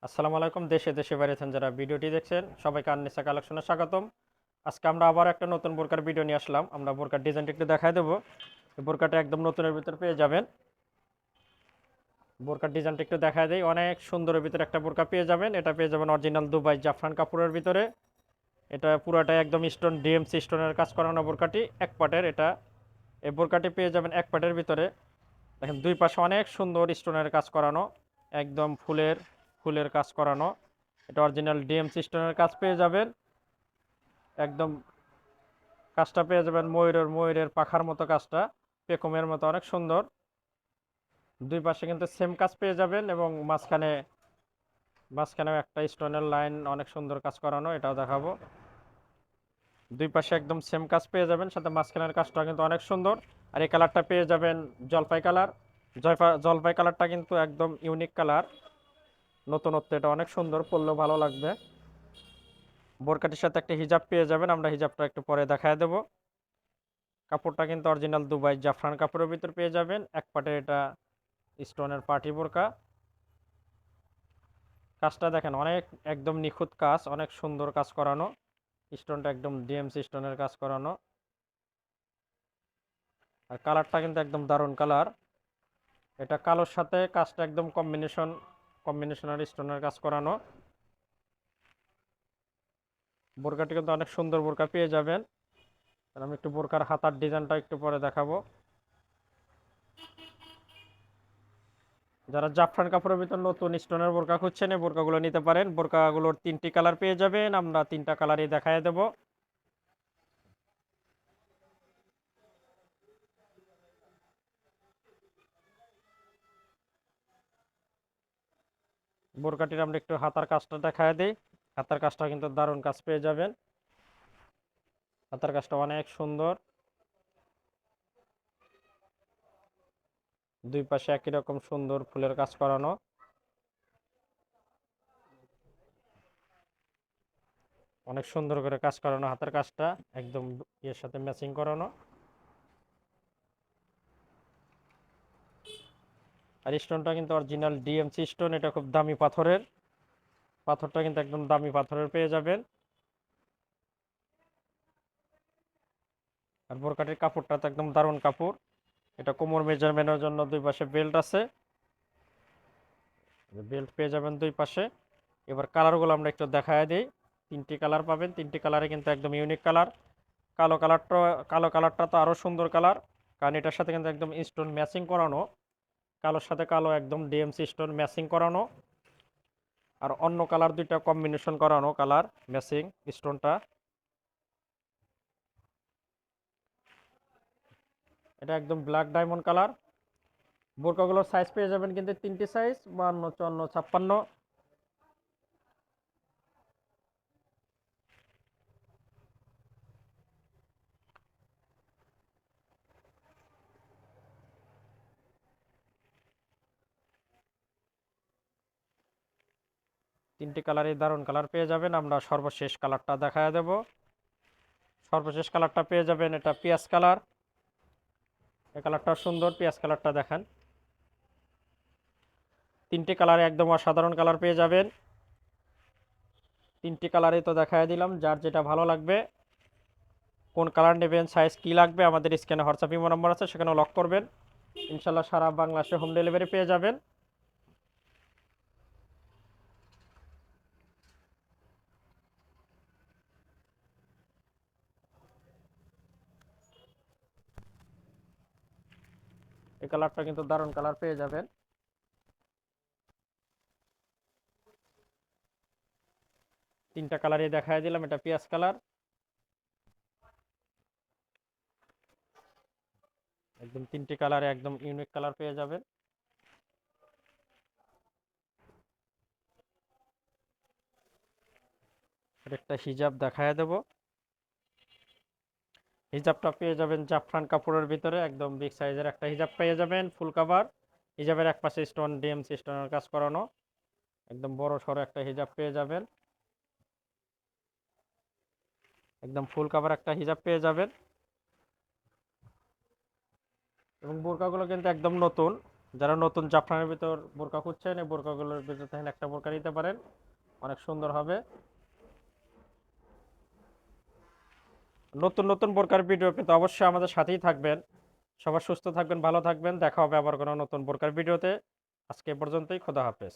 আসসালামু আলাইকুম। দেশে দেশে বাইরে থেকে যারা ভিডিওটি দেখছেন সবাইকে আননিসা কালেকশনে স্বাগতম। আজকে আমরা আবার একটা নতুন বোরকার ভিডিও নিয়ে আসলাম। আমরা বোরকার ডিজাইনটা একটু দেখায় দেবো। এই বোরকাটা একদম নতুনের ভিতর পেয়ে যাবেন। বোরকার ডিজাইনটা একটু দেখায় দেই, অনেক সুন্দরের ভিতরে একটা বোরকা পেয়ে যাবেন। এটা পেয়ে যাবেন অরিজিনাল দুবাই জাফরান কাপড়ের ভিতরে। এটা পুরাটাই একদম স্টোন, ডিএমসি স্টোনের কাজ করানো বোরকাটি এক পাটের। এটা এই বোরকাটি পেয়ে যাবেন এক পাটের ভিতরে। দেখেন দুই পাশে অনেক সুন্দর স্টোনের কাজ করানো, একদম ফুলের ফুলের কাজ করানো। এটা অরিজিনাল ডিএমসি স্টোনের কাজ পেয়ে যাবেন। একদম কাজটা পেয়ে যাবেন ময়ূরের পাখার মতো কাজটা, পেখমের মতো অনেক সুন্দর। দুই পাশে কিন্তু সেম কাজ পেয়ে যাবেন এবং মাঝখানেও একটা স্টোনের লাইন অনেক সুন্দর কাজ করানো, এটাও দেখাবো। দুই পাশে একদম সেম কাজ পেয়ে যাবেন, সাথে মাঝখানের কাজটা কিন্তু অনেক সুন্দর। আর এই কালারটা পেয়ে যাবেন জলপাই কালার। জলপাই কালারটা কিন্তু একদম ইউনিক কালার, নতুনত্ব। এটা অনেক সুন্দর, পরলেও ভালো লাগবে। বোরকাটির সাথে একটা হিজাব পেয়ে যাবেন, আমরা হিজাবটা একটু পরে দেখায় দেবো। কাপড়টা কিন্তু অরিজিনাল দুবাই জাফরান কাপড়ের ভিতর পেয়ে যাবেন এক পাটের। এটা স্টোনের পার্টি বোরকা। কাজটা দেখেন অনেক একদম নিখুঁত কাজ, অনেক সুন্দর কাজ করানো। স্টোনটা একদম ডিএমসি স্টোনের কাজ করানো। আর কালারটা কিন্তু একদম দারুণ কালার। এটা কালোর সাথে কাজটা একদম কম্বিনেশনাল স্টোনের কাজ করানো। বোরকাটি কিন্তু অনেক সুন্দর বোরকা পেয়ে যাবেন। আর আমি একটু বোরকার হাতার ডিজাইনটা একটু পরে দেখাবো। যারা জাফরান কাপড়ের ভিতর নতুন স্টোনের বোরকা খুঁজছেন এই বোরকাগুলো নিতে পারেন। বোরকাগুলোর তিনটি কালার পেয়ে যাবেন, আমরা তিনটা কালারই দেখায় দেবো। বোরকাটির আমরা একটু হাতার কাজটা দেখায় দিই। হাতার কাজটা কিন্তু দারুণ কাজ পেয়ে যাবেন। হাতার কাজটা অনেক সুন্দর। দুই পাশে একই রকম সুন্দর ফুলের কাজ করানো। অনেক সুন্দর করে কাজ করানো হাতের কাজটা, একদম এর সাথে ম্যাচিং করানো। আর স্টোনটা কিন্তু অরিজিনাল ডিএমসি স্টোন, এটা খুব দামি পাথরের। পাথরটা কিন্তু একদম দামি পাথরের পেয়ে যাবেন। আর বোরকাটির কাপড়টা তো একদম দারুণ কাপড়। এটা কোমর মেজারমেন্টের জন্য দুই পাশে বেল্ট আছে, বেল্ট পেয়ে যাবেন দুই পাশে। এবার কালারগুলো আমরা একটু দেখায় দিই। তিনটি কালার পাবেন, তিনটি কালারে কিন্তু একদম ইউনিক কালার। কালো কালারটা তো আরো সুন্দর কালার, কারণ এটার সাথে কিন্তু একদম স্টোন ম্যাচিং করানো। কালোর সাথে কালো একদম ডিএমসি স্টোন ম্যাচিং করানো। আর অন্য কালার দুইটা কম্বিনেশন করানো, কালার ম্যাচিং স্টোনটা। এটা একদম ব্ল্যাক ডায়মন্ড কালার। বোরকাগুলোর সাইজ পেয়ে যাবেন কিন্তু তিনটি সাইজ, 52, 54, 56। তিনটি কালারই দারুণ কালার পেয়ে যাবেন। আমরা সর্বশেষ কালারটা দেখায় দেব। সর্বশেষ কালারটা পেয়ে যাবেন, এটা পিয়াজ কালার। এই কালারটা সুন্দর, পিয়াজ কালারটা দেখেন। তিনটি কালারে একদম অসাধারণ কালার পেয়ে যাবেন। তিনটি কালারই তো দেখায় দিলাম, যার যেটা ভালো লাগবে। কোন কালার নেবেন, সাইজ কি লাগবে, আমাদের স্ক্রিনে হোয়াটসঅ্যাপ ইমো নম্বর আছে, সেখানে লক করবেন। ইনশাল্লাহ সারা বাংলাদেশে হোম ডেলিভারি পেয়ে যাবেন। এই কালারটা কিন্তু দারুণ কালার পেয়ে যাবেন। তিনটা কালারই দেখায় দিলাম। এটা পিয়াজ কালার, একদম তিনটি কালারে একদম ইউনিক কালার পেয়ে যাবেন। এর একটা হিজাব দেখায় দেব। হিজাবটা পেয়ে যাবেন জাফরান কাপড়ের ভিতরে, একদম বিগ সাইজের একটা হিজাব পেয়ে যাবেন, ফুল কাভার। হিজাবের এক পাশে স্টোন, ডিএমসি স্টোনের কাজ করানো, একদম বড় সড়ো একটা হিজাব পেয়ে যাবেন। একদম ফুল কাভার একটা হিজাব পেয়ে যাবেন। এবং বোরকাগুলো কিন্তু একদম নতুন। যারা নতুন জাফরানের ভিতর বোরকা খুঁজছেন এই বোরকাগুলোর ভিতর থেকে একটা বোরকা নিতে পারেন, অনেক সুন্দর হবে। নতুন নতুন বোরকার ভিডিও পেতে অবশ্যই আমাদের সাথেই থাকবেন। সবার সুস্থ থাকবেন, ভালো থাকবেন, দেখা হবে আবার কোনো নতুন বোরকার ভিডিওতে। আজকে এ পর্যন্তই, খোদা হাফেজ।